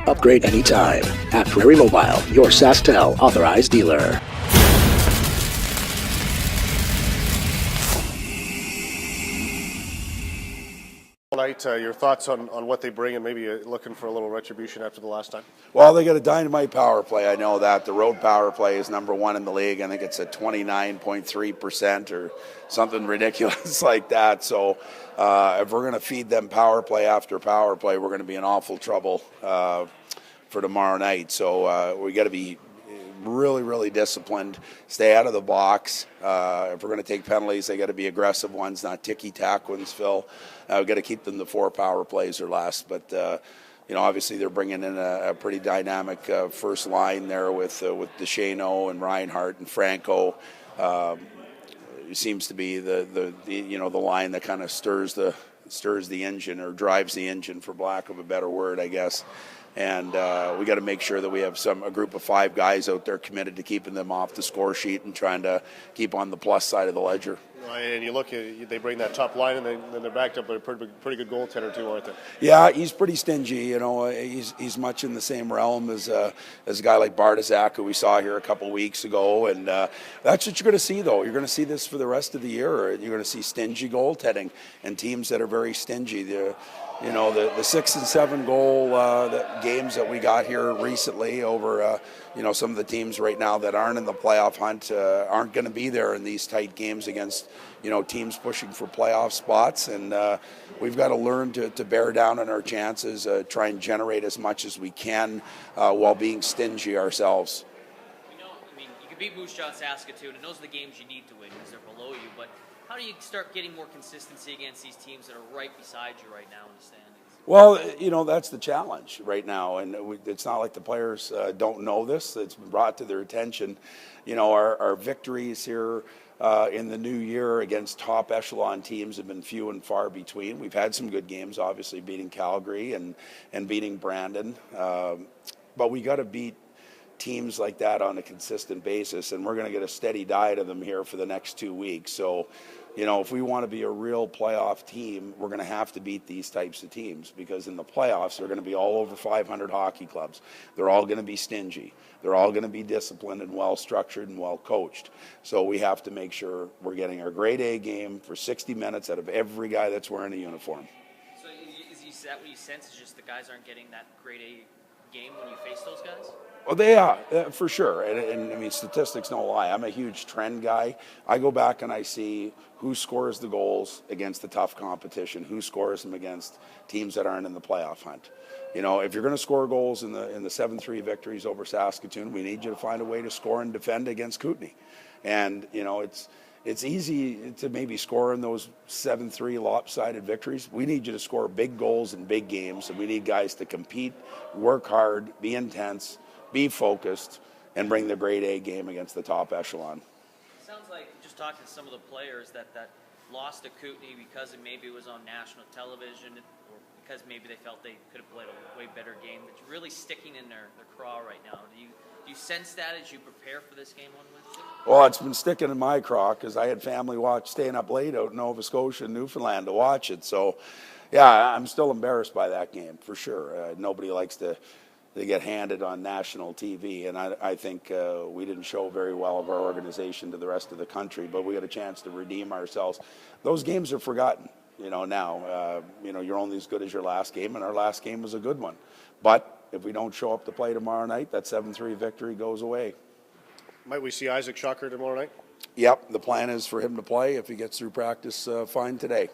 Upgrade anytime at Prairie Mobile, your SaskTel authorized dealer. Tonight, your thoughts on what they bring and maybe looking for a little retribution after the last time? Well, they got a dynamite power play. I know that. The road power play is number one in the league. I think it's at 29.3% or something ridiculous like that. So if we're going to feed them power play after power play, we're going to be in awful trouble for tomorrow night. So we got to be really, really disciplined, stay out of the box. If we're going to take penalties, they got to be aggressive ones, not ticky-tack ones, Phil. We've got to keep them to 4 power plays or less. But, obviously they're bringing in a pretty dynamic first line there with DeShano and Reinhart and Franco. It seems to be the line that kind of stirs the engine or drives the engine, for lack of a better word, I guess. And we got to make sure that we have a group of 5 guys out there committed to keeping them off the score sheet and trying to keep on the plus side of the ledger. And you look, they bring that top line, and then they're backed up by a pretty good goaltender too, aren't they? Yeah, he's pretty stingy. He's much in the same realm as a guy like Bartizak, who we saw here a couple weeks ago. And that's what you're going to see, though. You're going to see this for the rest of the year. You're going to see stingy goaltending and teams that are very stingy. The 6 and 7 goal games that we got here recently over some of the teams right now that aren't in the playoff hunt aren't going to be there in these tight games against teams pushing for playoff spots. And we've got to learn to bear down on our chances, try and generate as much as we can while being stingy ourselves. You can beat Moose Jaw and Saskatoon, and those are the games you need to win because they're below you. But how do you start getting more consistency against these teams that are right beside you right now in the standings? Well, that's the challenge right now, and it's not like the players don't know this. It's been brought to their attention. Our victories here in the new year against top echelon teams have been few and far between. We've had some good games, obviously beating Calgary and beating Brandon, but we got to beat teams like that on a consistent basis, and we're going to get a steady diet of them here for the next 2 weeks. So, if we want to be a real playoff team, we're going to have to beat these types of teams, because in the playoffs, they're going to be all over 500 hockey clubs. They're all going to be stingy. They're all going to be disciplined and well-structured and well-coached. So we have to make sure we're getting our grade A game for 60 minutes out of every guy that's wearing a uniform. So is that what you sense, is just the guys aren't getting that grade A game when you face those guys? Well, they are, for sure. And statistics don't lie. I'm a huge trend guy. I go back and I see who scores the goals against the tough competition, who scores them against teams that aren't in the playoff hunt. If you're going to score goals in the 7-3 victories over Saskatoon, we need you to find a way to score and defend against Kootenay. And, it's easy to maybe score in those 7-3 lopsided victories. We need you to score big goals in big games, and we need guys to compete, work hard, be intense, be focused, and bring the grade A game against the top echelon. It sounds like, just talking to some of the players that lost to Kootenay because maybe it was on national television, or because maybe they felt they could have played a way better game, that's really sticking in their craw right now. Do you sense that as you prepare for this game on Wednesday? Well, it's been sticking in my craw because I had family staying up late out in Nova Scotia and Newfoundland to watch it. So, yeah, I'm still embarrassed by that game, for sure. Nobody likes to get handed on national TV, and I think we didn't show very well of our organization to the rest of the country, but we got a chance to redeem ourselves. Those games are forgotten, now. You're only as good as your last game, and our last game was a good one. But if we don't show up to play tomorrow night, that 7-3 victory goes away. Might we see Isaac Schacher tomorrow night? Yep, the plan is for him to play if he gets through practice fine today.